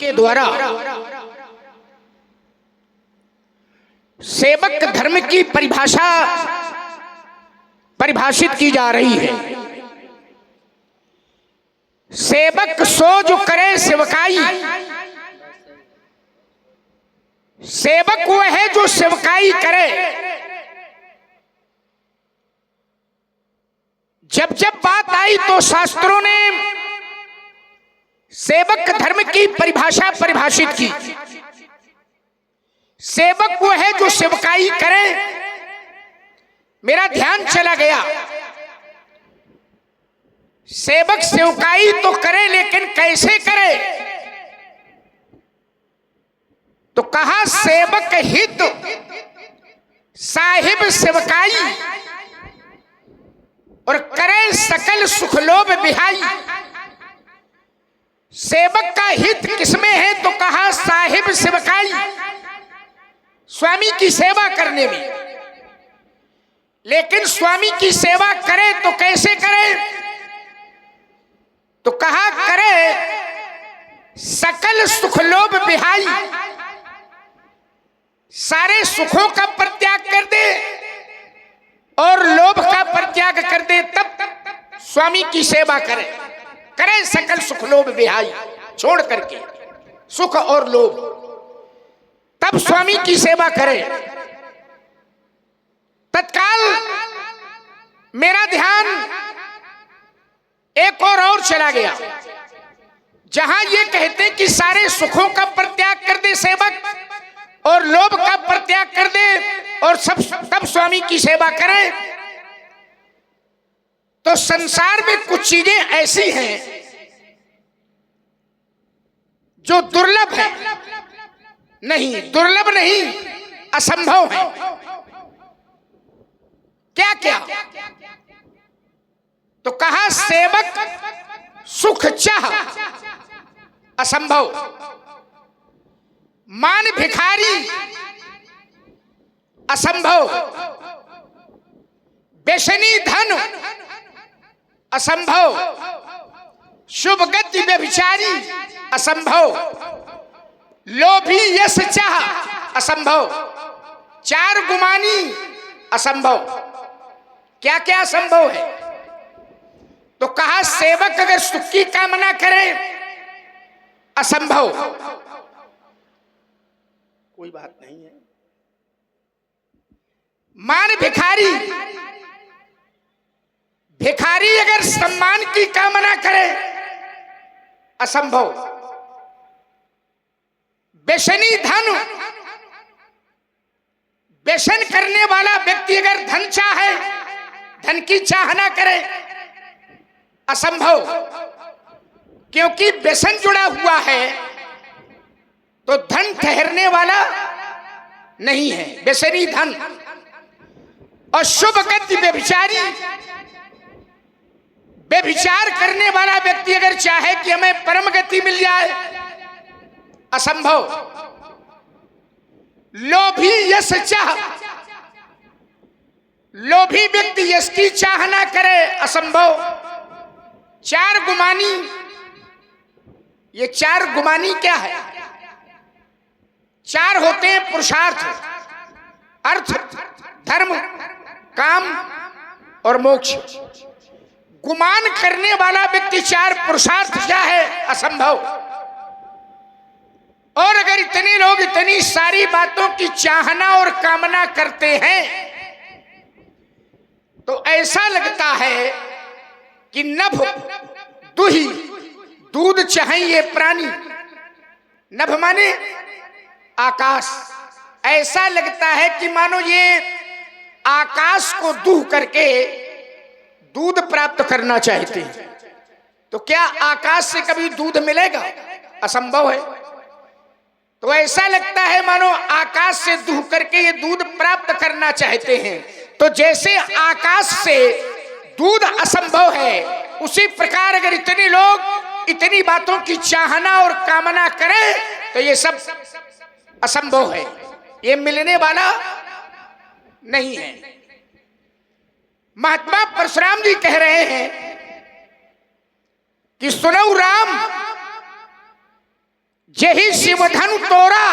के द्वारा सेवक धर्म की परिभाषा परिभाषित की जा रही है। सेवक सो जो करे सेवकाई, सेवक वो है जो सेवकाई करे। जब जब बात आई तो शास्त्रों ने सेवक धर्म की परिभाषा परिभाषित की। सेवक वो है जो सेवकाई करे। मेरा ध्यान चला गया, सेवक सेवकाई तो करे लेकिन कैसे करे? तो कहा सेवक हित साहिब सेवकाई और करे सकल सुख लोभ बिहाई। सेवक का हित किसमें है? तो कहा साहिब सेवकाई, स्वामी की सेवा करने में। लेकिन स्वामी की सेवा करे तो कैसे करे? तो कहा करे सकल सुख लोभ बिहाई, सारे सुखों का परित्याग कर दे और लोभ का परित्याग कर दे, तब स्वामी की सेवा करे। करे सकल सुख लोभ बिहाई, छोड़ करके सुख और लोभ, तब स्वामी की सेवा करे। तत्काल मेरा ध्यान एक और चला गया, जहां ये कहते कि सारे सुखों का परित्याग कर दे सेवक और लोभ का परित्याग कर दे और सब तब स्वामी की सेवा करे। तो संसार में कुछ चीजें ऐसी हैं जो दुर्लभ है, नहीं दुर्लभ नहीं, असंभव है। क्या क्या? तो कहा सेवक सुख चाह, असंभव। मान भिखारी, असंभव। बेशनी धन, असंभव। शुभ गति व्यभिचारी, असंभव। लोभी यश चाह, असंभव। चार गुमानी, असंभव। क्या क्या असंभव है? तो कहा सेवक अगर सुख की कामना करे, असंभव। कोई बात नहीं है। मान भिखारी, भिखारी अगर सम्मान की कामना करे, असंभव। बेशनी धन, व्यसन करने वाला व्यक्ति अगर धन चाहे, धन की चाहना करे, असंभव। क्योंकि व्यसन जुड़ा हुआ है तो धन ठहरने वाला नहीं है, व्यसनी धन। और शुभ गति व्यभिचारी, व्यभिचार करने वाला व्यक्ति अगर चाहे कि हमें परम गति मिल जाए, असंभव। लोभी यश चाह, लोभी व्यक्ति यश की चाहना करे, असंभव। चार गुमानी, ये चार गुमानी क्या है? चार होते हैं पुरुषार्थ, अर्थ, धर्म, काम और मोक्ष। गुमान करने वाला व्यक्ति चार पुरुषार्थ क्या है? असंभव। और अगर इतने लोग इतनी सारी बातों की चाहना और कामना करते हैं तो ऐसा लगता है कि नभ दुही दूध चाहिए प्राणी। नभ माने आकाश। ऐसा लगता है कि मानो ये आकाश को दूह करके दूध प्राप्त करना चाहते हैं। तो क्या आकाश से कभी दूध मिलेगा? असंभव है। तो ऐसा लगता है मानो आकाश से दूह करके ये दूध प्राप्त करना चाहते हैं। तो जैसे आकाश से दूध असंभव है, उसी प्रकार अगर इतने लोग इतनी बातों की चाहना और कामना करें तो ये सब असंभव है, ये मिलने वाला नहीं है। महात्मा परशुराम जी कह रहे हैं कि सुनऊ राम जेहि शिवधनु तोरा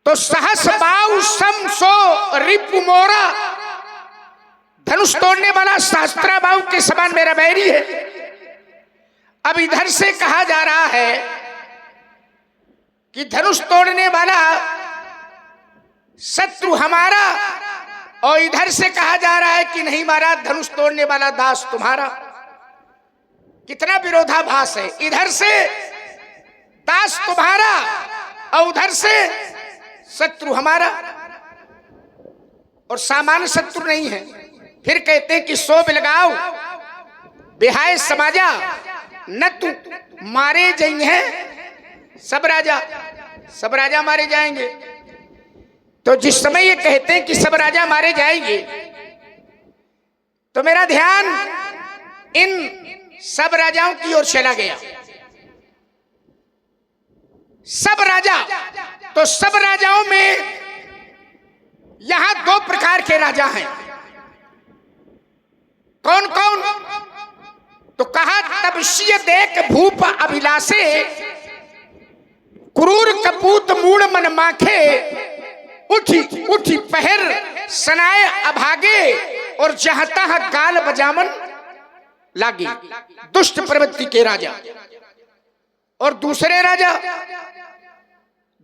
तो सहस बाऊ सम सो रिपु मोरा। धनुष तोड़ने वाला सहस्त्रा बाऊ के समान मेरा बैरी है। अब इधर से कहा जा रहा है कि धनुष तोड़ने वाला शत्रु हमारा, और इधर से कहा जा रहा है कि नहीं महाराज धनुष तोड़ने वाला दास तुम्हारा। कितना विरोधाभास है, इधर से दास तुम्हारा और उधर से शत्रु हमारा, और सामान्य शत्रु नहीं है। फिर कहते हैं कि सो बिलगाओ बिहाय समाजा न तू मारे जाएंगे हैं सब राजा, सब राजा मारे जाएंगे। तो जिस समय ये कहते हैं कि सब राजा मारे जाएंगे तो मेरा ध्यान इन सब राजाओं की ओर चला गया। सब राजा, तो सब राजाओं में यहां दो प्रकार के राजा हैं। कौन कौन? तो कहा तपस्या देख भूप अभिलाषे क्रूर कपूत मूड मन माखे उठी उठी पहर सनाए अभागे और जहां तहां गाल बजामन लागी। दुष्ट प्रवृत्ति के राजा। और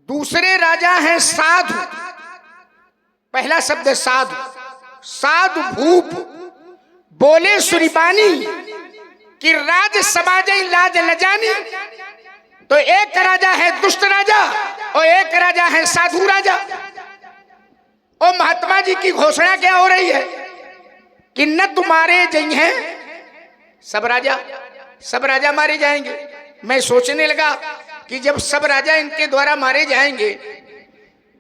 दूसरे राजा हैं साधु। पहला शब्द है साधु। साधु भूप बोले सुरिबानी कि राज समाजई लाज लजानी। तो एक राजा है दुष्ट राजा और एक राजा है साधु राजा। और महात्मा जी की घोषणा क्या हो रही है कि न तुम्हारे जई हैं सब राजा मारे जाएंगे। मैं सोचने लगा कि जब सब राजा इनके द्वारा मारे जाएंगे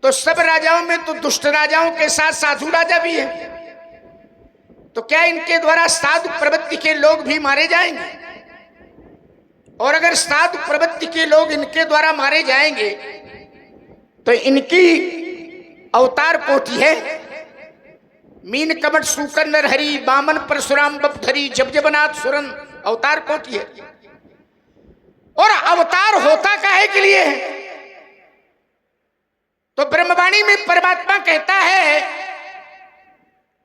तो सब राजाओं में तो दुष्ट राजाओं के साथ साधु राजा भी है, तो क्या इनके द्वारा साधु प्रवृत्ति के लोग भी मारे जाएंगे? और अगर साधु प्रवृत्ति के लोग इनके द्वारा मारे जाएंगे तो इनकी अवतार कोटि है मीन कमट सूकर नरहरि बामन परशुराम बपधरी जब जबनाथ सुरन। अवतार कोटि है। और अवतार होता काहे के लिए है? तो ब्रह्मवाणी में परमात्मा कहता है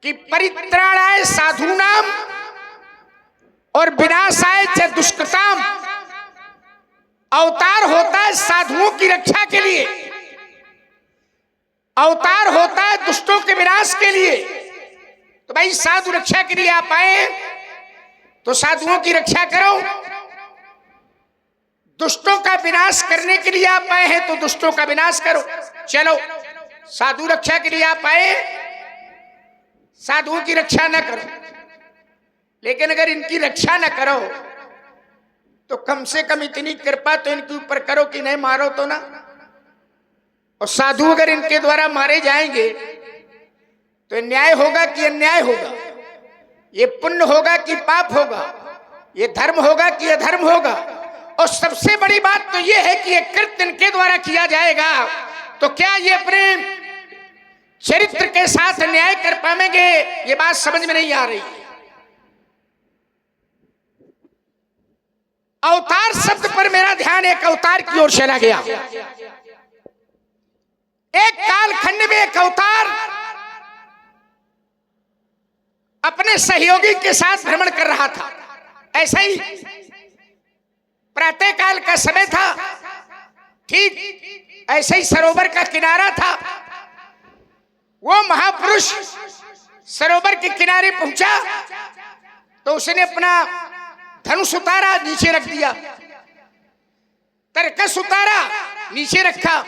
कि परित्राणाय साधूनाम और विनाशाय च दुष्कृताम। अवतार होता है साधुओं की रक्षा के लिए, अवतार होता है दुष्टों के विनाश के लिए। तो भाई साधु रक्षा के लिए आप आए तो साधुओं की रक्षा करो, दुष्टों का विनाश करने के लिए आप आए हैं तो दुष्टों का विनाश करो। चलो साधु रक्षा के लिए आप आए, साधुओं की रक्षा न करो, लेकिन अगर इनकी रक्षा न करो तो कम से कम इतनी कृपा तो इनके ऊपर करो कि नहीं मारो तो ना। और साधु अगर इनके द्वारा मारे जाएंगे तो न्याय होगा कि अन्याय होगा? ये पुण्य होगा कि पाप होगा? ये धर्म होगा कि अधर्म होगा? और सबसे बड़ी बात तो ये है कि ये कृत्य इनके द्वारा किया जाएगा तो क्या ये अपने चरित्र के साथ न्याय कर पाएंगे? ये बात समझ में नहीं आ रही। अवतार शब्द पर मेरा ध्यान एक अवतार की ओर चला गया। एक कालखंड में एक अवतार अपने सहयोगी के साथ भ्रमण कर रहा था। ऐसा ही प्रातः काल का समय था, ठीक ऐसे ही सरोवर का किनारा था। वो महापुरुष सरोवर के किनारे पहुंचा तो उसने अपना धनुष उतारा, नीचे रख दिया, तरकस उतारा, नीचे रखा,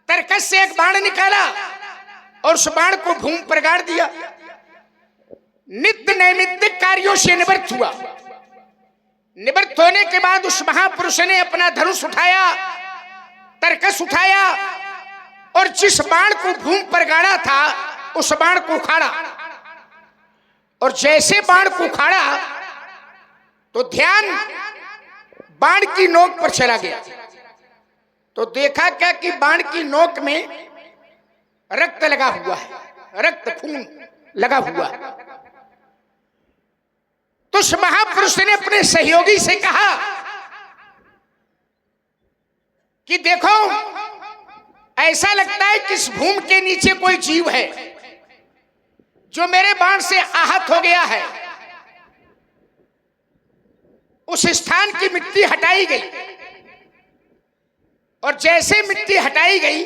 तरकस से एक बाण निकाला और उस बाण को भूमि पर गाड़ दिया। नित्य नैमित्तिक कार्यों से निवृत्त हुआ। निवृत्त होने के बाद उस महापुरुष ने अपना धनुष उठाया, तरकस उठाया और जिस बाण को भूमि पर गाड़ा था उस बाण को उखाड़ा। और जैसे बाण को उखाड़ा तो ध्यान बाण की नोक पर चला गया। तो देखा क्या कि बाण की नोक में रक्त लगा हुआ है, रक्त खून लगा हुआ है। तो उस महापुरुष ने अपने सहयोगी से कहा कि देखो ऐसा लगता है कि इस भूमि के नीचे कोई जीव है जो मेरे बाण से आहत हो गया है। उस स्थान की मिट्टी हटाई गई और जैसे मिट्टी हटाई गई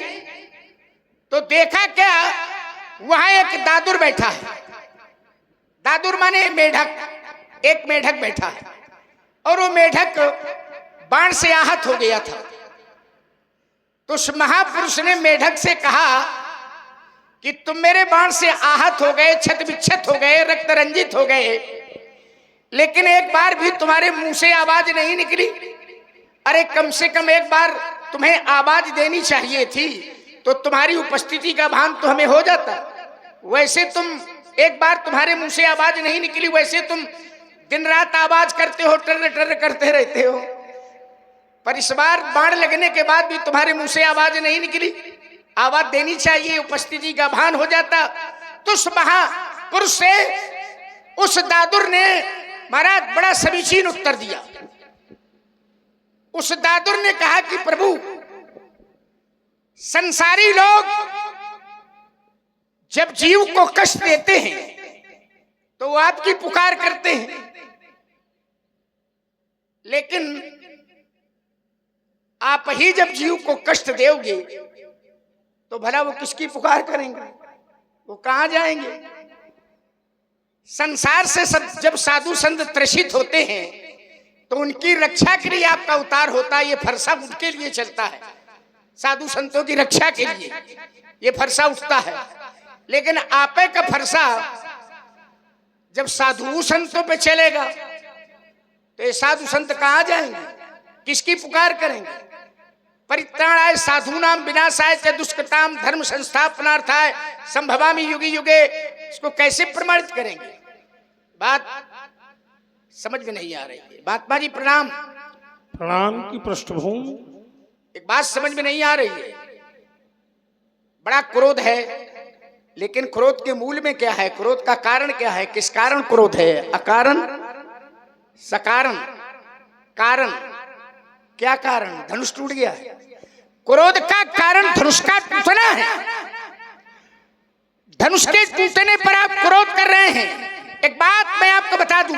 तो देखा क्या, वहां एक दादुर बैठा है। दादुर माने मेढक, एक मेढक बैठा है और वो मेढक बाण से आहत हो गया था। तो उस महापुरुष ने मेढक से कहा कि तुम मेरे बाण से आहत हो गए, छत विच्छत हो गए, रक्त रंजित हो गए, लेकिन एक बार भी तुम्हारे मुंह से आवाज नहीं निकली। अरे कम से कम एक बार तुम्हें आवाज देनी चाहिए थी, तो तुम्हारी उपस्थिति का भान तो हमें हो जाता। वैसे तुम एक बार तुम्हारे मुंह से आवाज नहीं निकली, वैसे तुम दिन रात आवाज करते हो, टर्र टर्र करते रहते हो, पर इस बार बाण लगने के बाद भी तुम्हारे मुंह से आवाज नहीं निकली। आवाज देनी चाहिए, उपस्थिति का भान हो जाता। तो उस महापुरुष से उस दादुर ने महाराज बड़ा समीचीन उत्तर दिया। उस दादुर ने कहा कि प्रभु, संसारी लोग जब जीव को कष्ट देते हैं तो वो आपकी पुकार करते हैं, लेकिन आप ही जब जीव को कष्ट दोगे तो भला वो किसकी पुकार करेंगे, वो कहां जाएंगे। संसार से जब साधु संत त्रसित होते हैं तो उनकी रक्षा के लिए आपका अवतार होता है। ये फरसा उनके लिए चलता है, साधु संतों की रक्षा के लिए ये फरसा उठता है। लेकिन आपे का फरसा जब साधु संतों पे चलेगा तो ये साधु संत कहां जाएंगे, किसकी पुकार करेंगे। परित्राणाय साधूनाम विनाशाय च दुष्कृताम धर्म संस्थापनार्थाय संभवामि युगे युगे, इसको कैसे प्रमाणित करेंगे। बात समझ में नहीं आ रही है। महात्मा जी प्रणाम। प्रणाम की पृष्ठभूमि। एक बात समझ में नहीं आ रही है। बड़ा क्रोध है, लेकिन क्रोध के मूल में क्या है, क्रोध का कारण क्या है, किस कारण क्रोध है। अकारण, सकारण, कारण। क्या कारण, धनुष टूट गया है। क्रोध का कारण धनुष का टूटना है। धनुष के टूटने पर आप क्रोध कर रहे हैं। एक बात मैं आपको बता दूं,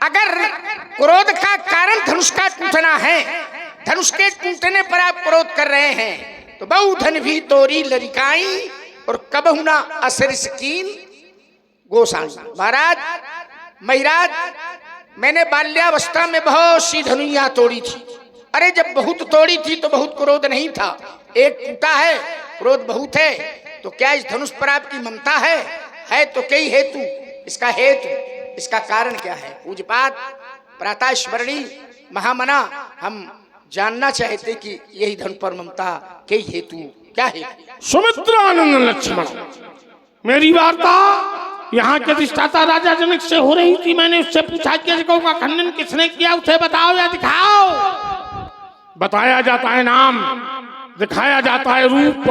अगर क्रोध का कारण धनुष का टूटना है, धनुष के टूटने पर आप क्रोध कर रहे हैं, तो बहु धन भी तोरी लरिकाई और कबहु ना असरिस कीन गोसाई। महाराज महिराज, मैंने बाल्यावस्था में बहुत सी धनुइयां तोड़ी थी। अरे जब बहुत तोड़ी थी तो बहुत क्रोध नहीं था, एक टूटा है, क्रोध बहुत है। तो क्या इस धनुष पर आपकी ममता है तो कई हेतु, इसका हेतु, इसका कारण क्या है। पूज्यपाद प्रातः स्मरणी महामना, हम जानना चाहते कि यही धन पर ममता कई हेतु क्या है। सुमित्रानंद लक्ष्मण, मेरी वार्ता यहाँ के अधिष्ठाता राजा जनक से हो रही थी। मैंने उससे पूछा कि अजगौ का खंडन किसने किया, उसे बताओ या दिखाओ। बताया जाता है नाम, दिखाया जाता है रूप,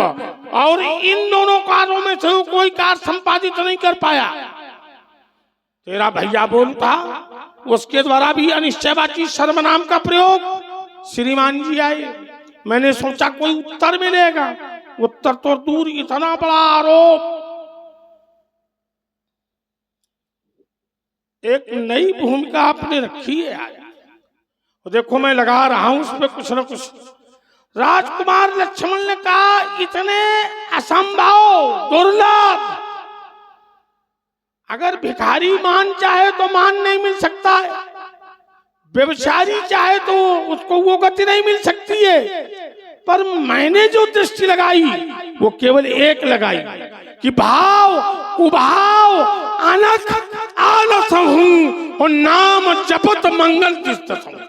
और इन दोनों कार्यों में से कोई कार्य संपादित नहीं कर पाया। तेरा भैया बोलता, उसके द्वारा भी अनिश्चयवाची सर्वनाम का प्रयोग। श्रीमान जी आए, मैंने सोचा कोई उत्तर मिलेगा, उत्तर तो दूर, इतना बड़ा आरोप। एक नई भूमिका आपने रखी है आज। देखो मैं लगा रहा हूं उस पर कुछ न कुछ। राजकुमार लक्ष्मण ने कहा, इतने असंभव दुर्लभ, अगर भिखारी मान चाहे तो मान नहीं मिल सकता है, व्यभिचारी चाहे तो उसको वो गति नहीं मिल सकती है। पर मैंने जो दृष्टि लगाई वो केवल एक लगाई कि भाव उभाव अनख आलस हूं और नाम जपत मंगल किस्तम।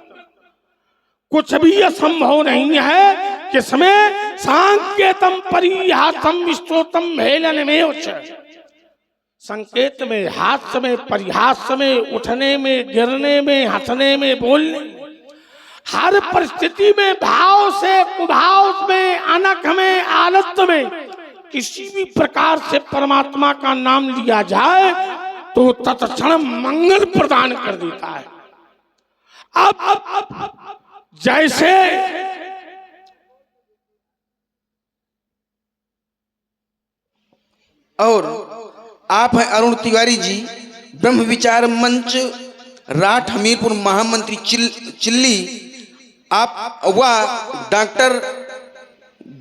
कुछ भी असंभव नहीं है किसमें सांकेतम परिहासम विस्तोतम हेलन में। संकेत में, हास्य में, परिहास में, उठने में, गिरने में, हंसने में, बोलने, हर परिस्थिति में, भाव से कुभाव में, अनख में, आलस में, किसी भी प्रकार से परमात्मा का नाम लिया जाए तो तत्क्षण मंगल प्रदान कर देता है। अब जैसे और आप हैं अरुण तिवारी जी, ब्रह्म विचार मंच राठ हमीरपुर महामंत्री चिल्ली। आप व डॉक्टर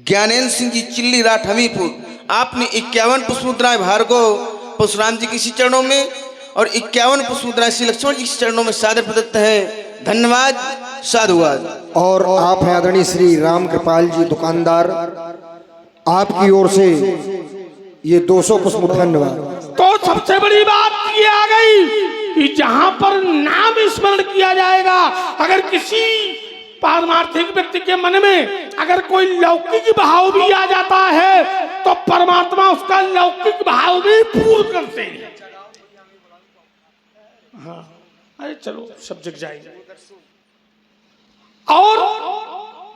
ज्ञानेन्द्र सिंह जी चिल्ली राठ हमीरपुर, आपने 51 पुष्प मुद्राएं भार्गव परशुराम जी के श्री चरणों में और 51 पुष्प मुद्राएं श्री लक्ष्मण जी के चरणों में सादर प्रदत्त है। धन्यवाद, साधुवाद। और आप हैं आदरणीय श्री राम कृपाल जी दुकानदार, आपकी ओर से ये 200 पुष्प। धन्यवाद। तो सबसे बड़ी बात ये आ गई कि जहां पर नाम स्मरण किया जाएगा, अगर किसी पारमार्थिक व्यक्ति के मन में अगर कोई लौकिक भाव भी आ जाता है तो परमात्मा उसका लौकिक भाव भी पूर्ण करते हैं। हाँ, अरे चलो सब जग जाएंगे। और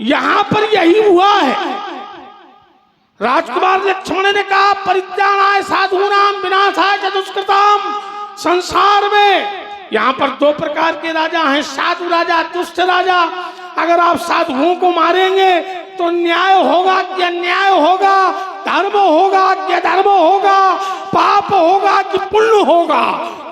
यहां पर यही हुआ है। राजकुमार लक्ष्मण ने कहा परित्राणाय साधूनाम विनाशाय च दुष्कृताम। संसार में यहाँ पर 2 प्रकार के राजा हैं, साधु राजा, दुष्ट राजा। अगर आप साधुओं को मारेंगे तो न्याय होगा कि अन्याय होगा, धर्म होगा कि अधर्म होगा, पाप होगा कि पुण्य होगा?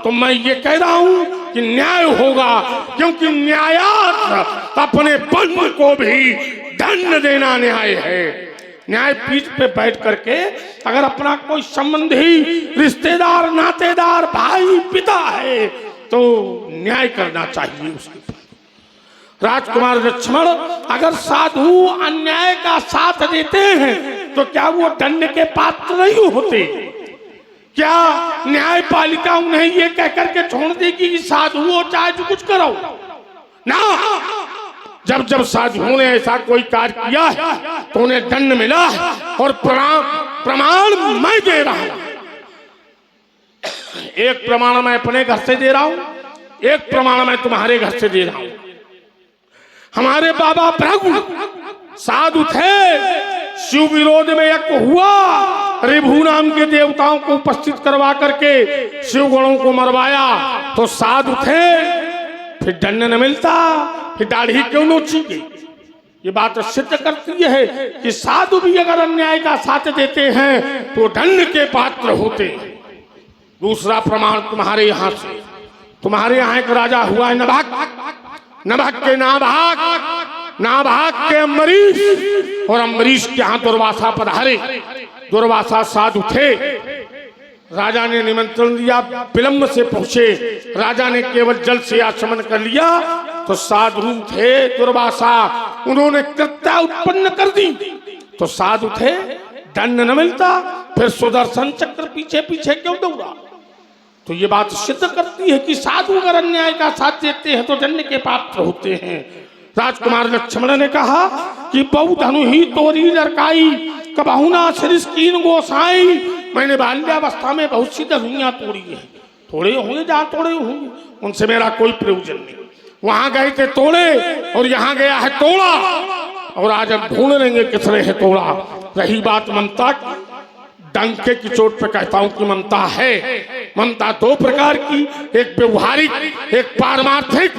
तो मैं ये कह रहा हूं कि न्याय होगा, क्योंकि न्यायार्थ अपने बंधु को भी दंड देना न्याय है। न्याय पीठ पे बैठ करके अगर अपना कोई संबंधी, रिश्तेदार, नातेदार, भाई, पिता है तो न्याय करना चाहिए उसके। राजकुमार लक्ष्मण अगर साधु अन्याय का साथ देते हैं तो क्या वो दंड के पात्र नहीं होते? क्या न्यायपालिका उन्हें ये कहकर के छोड़ देगी कि साधु हो चाहे जो कुछ करो ना? जब जब साधुओं ने ऐसा कोई कार्य किया है तो उन्हें दंड मिला है, और प्रमाण मैं दे रहा हूं। एक प्रमाण मैं अपने घर से दे रहा हूं, एक प्रमाण मैं तुम्हारे घर से दे रहा हूं। हमारे बाबा भृगु साधु थे, शिव विरोध में यज्ञ हुआ, रिभु नाम के देवताओं को उपस्थित करवा करके शिव गणों को मरवाया तो साधु थे, फिर दंड न मिलता, फिर दाढ़ी क्यों नोची गई? ये बात सिद्ध करती है कि साधु भी अगर अन्याय का साथ देते हैं तो दंड के पात्र होते। दूसरा प्रमाण तुम्हारे यहाँ से, तुम्हारे यहाँ एक राजा हुआ है नभक के नाभाग के अम्बरीश, और अम्बरीश के यहाँ दुर्वासा पधारे। दुर्वासा साधु थे, राजा ने निमंत्रण दिया, विलंब से पहुंचे। राजा ने केवल जल से आचमन कर लिया तो साधु थे दुर्वासा, उन्होंने कृत्या उत्पन्न कर दी तो साधु थे, दंड न मिलता, फिर सुदर्शन चक्र पीछे पीछे क्यों दौड़ा? तो ये बात सिद्ध करती है कि साधु अगर अन्याय का साथ देते हैं तो दंड के पात्र होते हैं। राजकुमार लक्ष्मण ने कहा कि बहु धनु ही तोरी लड़काई, कबहुना सिरिस कीन गोसाई। मैंने बाल्यावस्था में बहुत सी धनुइयां तोड़ी है, थोड़े होंगे जहाँ तोड़े होंगे, उनसे मेरा कोई प्रयोजन नहीं। वहां गए थे तोड़े और यहाँ गया है तोड़ा, और आज हम ढूंढ लेंगे किसने है तोड़ा। रही बात ममता की, डंके की चोट पे कहता हूं कि ममता है। ममता 2 प्रकार की, एक व्यवहारिक, एक पारमार्थिक।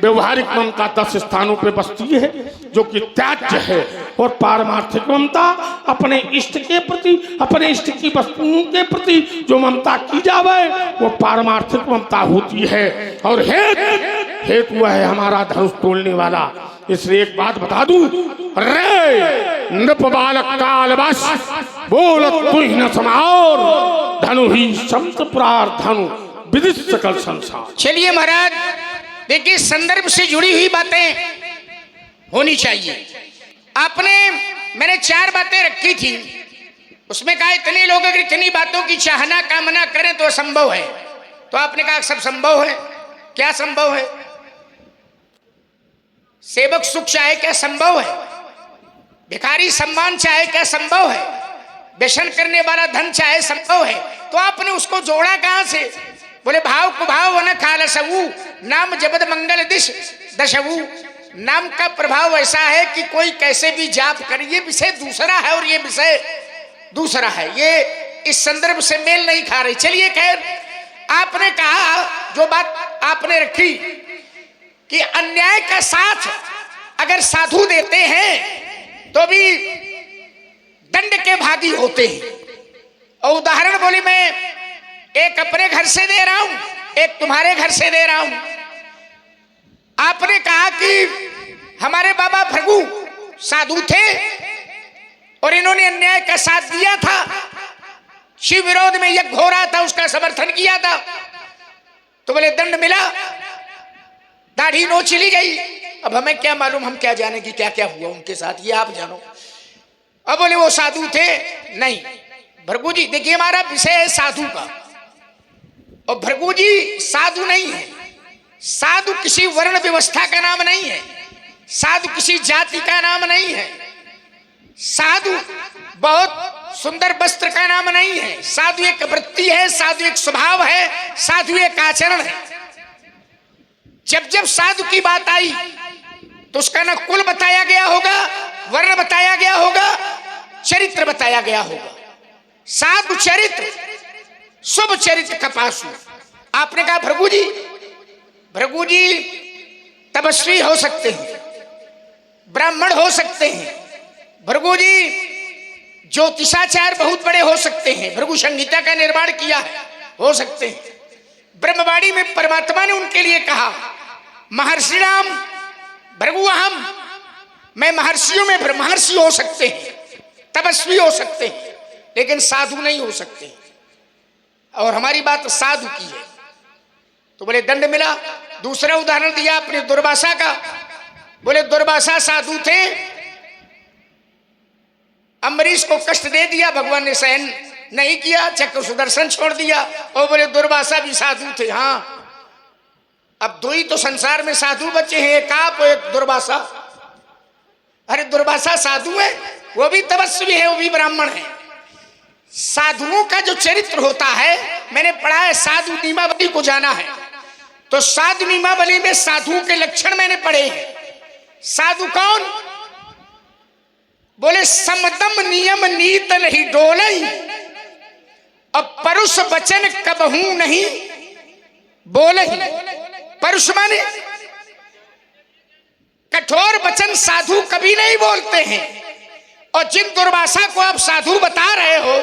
व्यवहारिक ममता 10 स्थानों पे बसती है जो कि त्याज्य है, और पारमार्थिक ममता अपने इष्ट के प्रति, अपने इष्ट की वस्तुओं के प्रति जो ममता की जावे वो पारमार्थिक ममता होती है। और हेतु वह है हमारा धनुष तोड़ने वाला। इसलिए एक बात बता दूं, रे नृप बालक काल बस बोलत तू ही न समार, धनु ही संत प्रार धनु विदित सकल संसार। चलिए महाराज, देखिए संदर्भ से जुड़ी हुई बातें होनी चाहिए। मैंने 4 बातें रखी थी, उसमें कहा इतने लोग अगर इतनी बातों की चाहना कामना करें तो असंभव है। तो आपने कहा सब संभव है। क्या संभव है? सेवक सुख चाहे क्या संभव है? भिखारी सम्मान चाहे क्या संभव है? व्यसन करने वाला धन चाहे संभव है? तो आपने उसको जोड़ा कहां से? बोले भाव कुभाव वन खालसऊ, नाम जबद मंगल दिश दशवू। नाम का प्रभाव ऐसा है कि कोई कैसे भी जाप करे, ये विषय दूसरा है और ये विषय दूसरा है, ये इस संदर्भ से मेल नहीं खा रही। चलिए खैर, आपने कहा, जो बात आपने रखी कि अन्याय का साथ अगर साधु देते हैं तो भी दंड के भागी होते हैं। और उदाहरण बोली मैं एक अपने घर से दे रहा हूं, एक तुम्हारे घर से दे रहा हूं। आपने कहा कि हमारे बाबा भृगु साधु थे और इन्होंने अन्याय का साथ दिया था, शिव विरोध में यज्ञ हो रहा था, उसका समर्थन किया था, तो बोले दंड मिला, दाढ़ी नोच ली गई। अब हमें क्या मालूम, हम क्या जाने कि क्या क्या हुआ उनके साथ, ये आप जानो। अब बोले वो साधु थे, नहीं भृगु जी, देखिए हमारा विषय है साधु का, और भृगु जी साधु नहीं है। साधु किसी वर्ण व्यवस्था का नाम नहीं है, साधु किसी जाति का नाम नहीं है, साधु बहुत सुंदर वस्त्र का नाम नहीं है, साधु एक वृत्ति है, साधु एक स्वभाव है, साधु एक आचरण है। जब जब साधु की बात आई तो उसका ना कुल बताया गया होगा, वर्ण बताया गया होगा, चरित्र बताया गया होगा। साधु चरित्र, शुभ चरित्र का पासु। आपने कहा भृगु जी तपस्वी हो सकते हैं, ब्राह्मण हो सकते हैं, भृगु जी ज्योतिषाचार्य बहुत बड़े हो सकते हैं, भृगु संहिता का निर्माण किया है, हो सकते हैं। ब्रह्मवाणी में परमात्मा ने उनके लिए कहा महर्षि राम भृगु अहम, मैं महर्षियों में ब्रह्मर्षि हो सकते हैं, तपस्वी हो सकते हैं, लेकिन साधु नहीं हो सकते। और हमारी बात साधु की है, तो बोले दंड मिला। दूसरा उदाहरण दिया अपने दुर्वासा का, बोले दुर्वासा साधु थे, अम्बरीश को कष्ट दे दिया, भगवान ने सहन नहीं किया, चक्र सुदर्शन छोड़ दिया, और बोले दुर्वासा भी साधु थे। हाँ, अब दो ही तो संसार में साधु बचे हैं, एक आप और एक दुर्वासा। अरे दुर्वासा साधु है, वो भी तपस्वी है, वो भी ब्राह्मण है। साधुओं का जो चरित्र होता है, मैंने पढ़ा है, साधु नियमावली को जाना है, तो साधु नियमावली में साधुओं के लक्षण मैंने पढ़े हैं। साधु कौन? बोले समदम नियम नीत नहीं डोलई, अब परुष वचन कबहू नहीं बोलई। परुष माने कठोर वचन साधु कभी नहीं बोलते हैं। और जिन दुर्वासा को आप साधु बता रहे हो,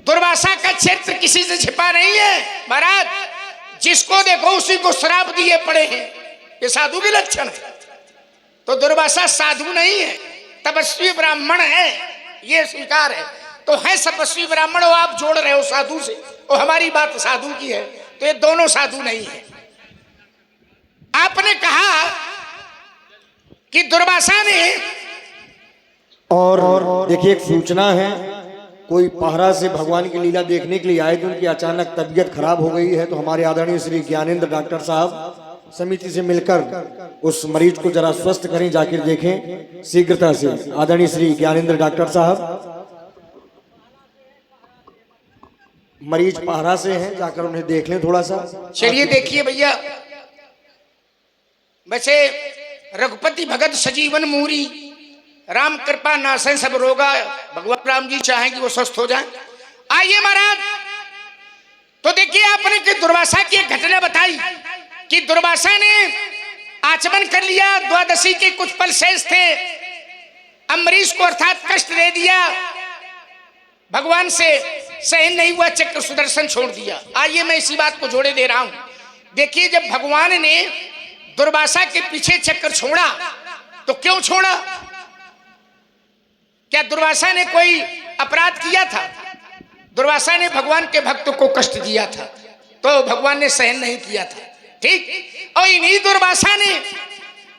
दुर्वासा का चरित्र किसी से छिपा नहीं है महाराज, जिसको देखो उसी को श्राप दिए पड़े हैं, ये साधु के लक्षण है। तो दुर्वासा साधु नहीं है, तपस्वी ब्राह्मण है, ये स्वीकार है। तो है तपस्वी ब्राह्मण हो, आप जोड़ रहे हो साधु से, और हमारी बात साधु की है, तो ये दोनों साधु नहीं है। आपने कहा कि दुर्वासा ने, और देखिए एक सूचना है, कोई पहरा से भगवान की लीला देखने के लिए आए थे, उनकी अचानक तबीयत खराब हो गई है, तो हमारे आदरणीय श्री ज्ञानेंद्र डॉक्टर साहब समिति से मिलकर उस मरीज को जरा स्वस्थ करें, जाकर देखें शीघ्रता से। आदरणीय श्री ज्ञानेंद्र डॉक्टर साहब मरीज पहरा से हैं, जाकर उन्हें देख लें थोड़ा सा। चलिए देखिए भैया, वैसे रघुपति भगत सजीवन मूरी, राम कृपा नासै सब रोगा, भगवान राम जी चाहें कि वो स्वस्थ हो जाए। आइए महाराज, तो देखिए आपने कि दुर्वासा की एक घटना बताई कि दुर्वासा ने आचमन कर लिया, द्वादशी के कुछ पल शेष थे, अम्बरीश को अर्थात कष्ट दे दिया, भगवान से सहन नहीं हुआ, चक्र सुदर्शन छोड़ दिया। आइए मैं इसी बात को जोड़े दे रहा हूं। देखिए जब भगवान ने दुर्वासा के पीछे चक्र छोड़ा, तो क्यों छोड़ा? क्या दुर्वासा ने कोई अपराध किया था? दुर्वासा ने भगवान के भक्त को कष्ट दिया था, तो भगवान ने सहन नहीं किया था, ठीक। और इन्हीं दुर्वासा ने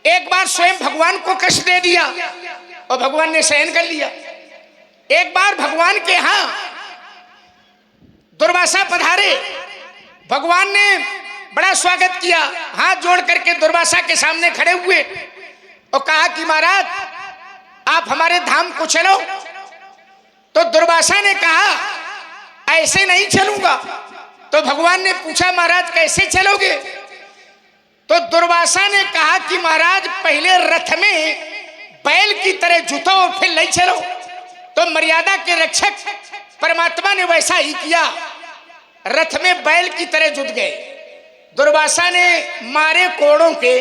एक बार स्वयं भगवान को कष्ट दे दिया और भगवान ने सहन कर लिया। एक बार भगवान के यहां दुर्वासा पधारे, भगवान ने बड़ा स्वागत किया, हाथ जोड़ करके दुर्वासा के सामने खड़े हुए और कहा कि महाराज आप हमारे धाम को चलो। तो दुर्वासा ने कहा ऐसे नहीं चलूंगा। तो भगवान ने पूछा महाराज कैसे चलोगे? तो दुर्वासा ने कहा कि महाराज पहले रथ में बैल की तरह जुतो और फिर ले चलो। तो मर्यादा के रक्षक परमात्मा ने वैसा ही किया, रथ में बैल की तरह जुट गए। दुर्वासा ने मारे कोड़ों के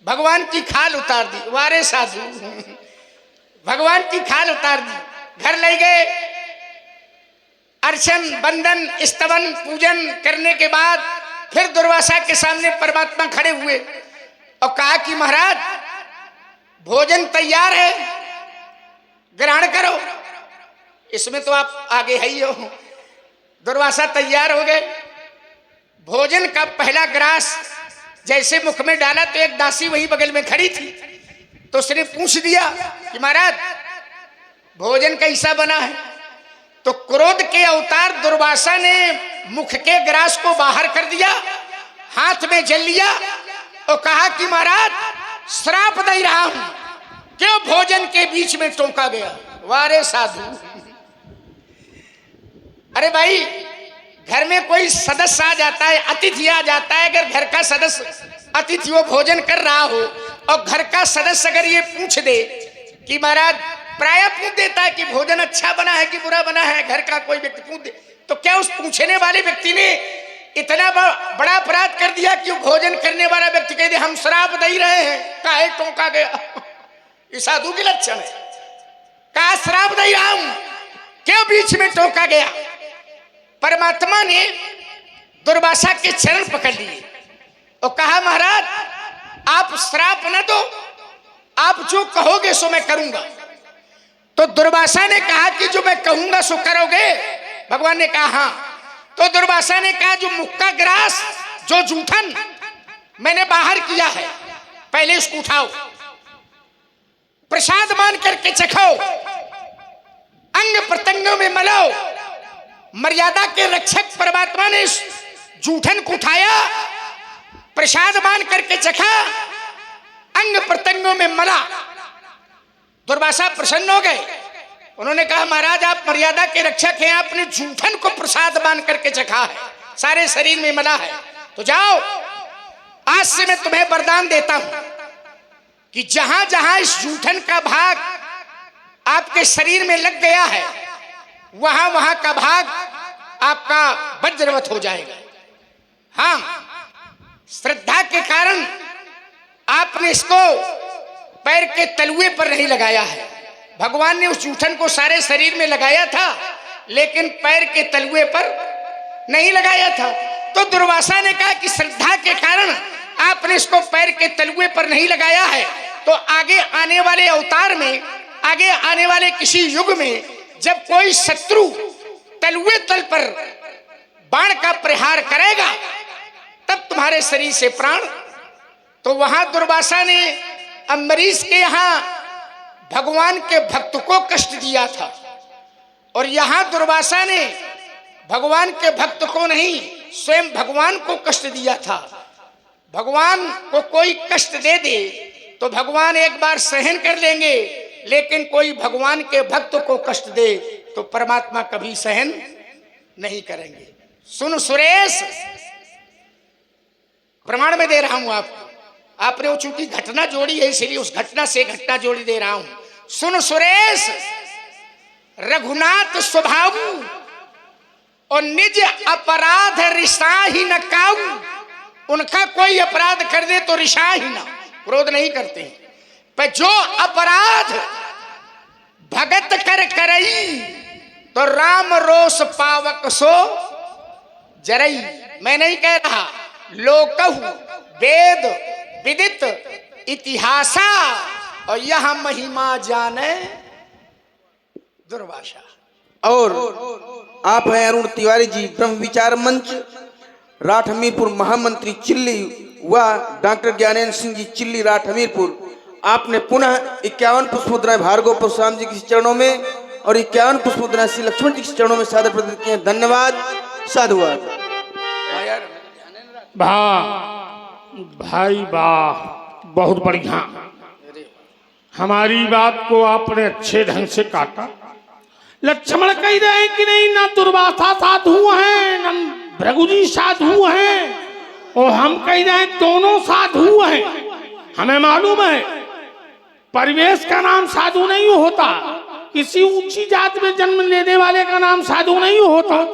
भगवान की खाल उतार दी, वारे साधु भगवान की खाल उतार दी, घर ले गए, अर्चन बंदन स्तवन पूजन करने के बाद फिर दुर्वासा के सामने परमात्मा खड़े हुए और कहा कि महाराज भोजन तैयार है, ग्रहण करो। इसमें तो आप आगे है ही हो। दुर्वासा तैयार हो गए। भोजन का पहला ग्रास जैसे मुख में डाला तो एक दासी वही बगल में खड़ी थी, तो उसने पूछ दिया कि महाराज भोजन कैसा बना है। तो क्रोध के अवतार दुर्वासा ने मुख के ग्रास को बाहर कर दिया, हाथ में जल लिया और कहा कि महाराज श्राप दे रहा हूं, क्यों भोजन के बीच में टोका गया। वारे साधु, अरे भाई घर में कोई सदस्य आ जाता है, अतिथि आ जाता है, अगर घर का सदस्य अतिथि वो भोजन कर रहा हो और घर का सदस्य अगर ये पूछ दे कि महाराज, प्राय पूछ देता है कि भोजन अच्छा बना है कि बुरा बना है, घर का कोई व्यक्ति पूछ दे, तो क्या उस पूछने वाले व्यक्ति ने इतना बड़ा अपराध कर दिया कि भोजन करने वाला व्यक्ति कह दे हम श्राप दे रहे हैं, काहे टोका गया। ये साधु के लक्षण है। कहा श्राप दे रहा हूं, क्यों बीच में टोका गया। परमात्मा ने दुर्वासा के चरण पकड़ लिए और कहा महाराज आप श्राप न दो, आप जो कहोगे सो मैं करूंगा। तो दुर्वासा ने कहा कि जो मैं कहूंगा सो करोगे। भगवान ने कहा हाँ। तो दुर्वासा ने कहा जो मुख का ग्रास, जो जूठन मैंने बाहर किया है, पहले उसको उठाओ, प्रसाद मान करके चखाओ, अंग प्रत्यंगों में मलाओ। मर्यादा के रक्षक परमात्मा ने इस जूठन को उठाया, प्रसाद मान करके चखा, अंग प्रत्यंगों में मला। दुर्वासा प्रसन्न हो गए। उन्होंने कहा महाराज आप मर्यादा के रक्षक हैं, आपने जूठन को प्रसाद मान करके चखा है, सारे शरीर में मला है, तो जाओ आज से मैं तुम्हें वरदान देता हूं कि जहां जहां इस जूठन का भाग आपके शरीर में लग गया है, वहां वहां का भाग आपका वज्रवत हो जाएगा। हाँ, श्रद्धा के कारण आपने इसको पैर के तलुए पर नहीं लगाया है। भगवान ने उस जूठन को सारे शरीर में लगाया था, लेकिन पैर के तलुए पर नहीं लगाया था। तो दुर्वासा ने कहा कि श्रद्धा के कारण आपने इसको पैर के तलुए पर नहीं लगाया है, तो आगे आने वाले अवतार में, आगे आने वाले किसी युग में जब कोई शत्रु तलुए तल पर बाण का प्रहार करेगा तब तुम्हारे शरीर से प्राण। तो वहां दुर्वासा ने अम्बरीश के यहां भगवान के भक्त को कष्ट दिया था, और यहां दुर्वासा ने भगवान के भक्त को नहीं, स्वयं भगवान को कष्ट दिया था। भगवान को कोई कष्ट दे दे तो भगवान एक बार सहन कर लेंगे, लेकिन कोई भगवान के भक्त को कष्ट दे तो परमात्मा कभी सहन नहीं करेंगे। सुन सुरेश, प्रमाण में दे रहा हूं आपको, आपने वो चूंकि घटना जोड़ी है इसलिए उस घटना से घटना जोड़ी दे रहा हूं। सुन सुरेश, रघुनाथ स्वभाव और निज अपराध रिसा ही न काऊ। उनका कोई अपराध कर दे तो रिसा ही ना, क्रोध नहीं करते हैं, पर जो अपराध भगत कर करई तो राम रोष पावक सो जरई। मैं नहीं कह रहा, लोकहु वेद विदित इतिहासा और यह महिमा जाने दुर्वासा। और आप हैं अरुण तिवारी जी, ब्रह्म विचार मंच, राठ हमीरपुर महामंत्री चिल्ली व डॉक्टर ज्ञानेंद्र सिंह जी चिल्ली राठ हमीरपुर। आपने पुनः 51 पुष्पोद्राय भार्गव परशुराम जी के चरणों में और 51 पुष्पोद्राय श्री लक्ष्मण जी के चरणों में सादर प्रदान किए। धन्यवाद, साधुवाद। भाई वाह, बहुत बढ़िया। हमारी बात को आपने अच्छे ढंग से काटा। लक्ष्मण कह रहे हैं कि नहीं, ना दुर्वासा साधु हैं ना भृगु जी साधु हैं, और हम कह रहे हैं दोनों साधु हैं। हमें मालूम है परिवेश का नाम साधु नहीं होता, किसी ऊंची जात में जन्म लेने वाले का नाम साधु नहीं होता।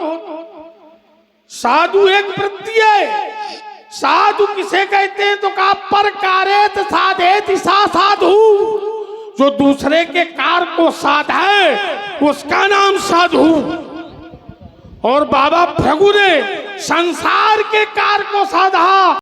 साधु एक वृत्ति है। साधु किसे कहते हैं तो कहा पर कारेत साधेत सा साधु, जो दूसरे के कार को साधे उसका नाम साधु। और बाबा भृगु ने संसार के कार्य को साधा।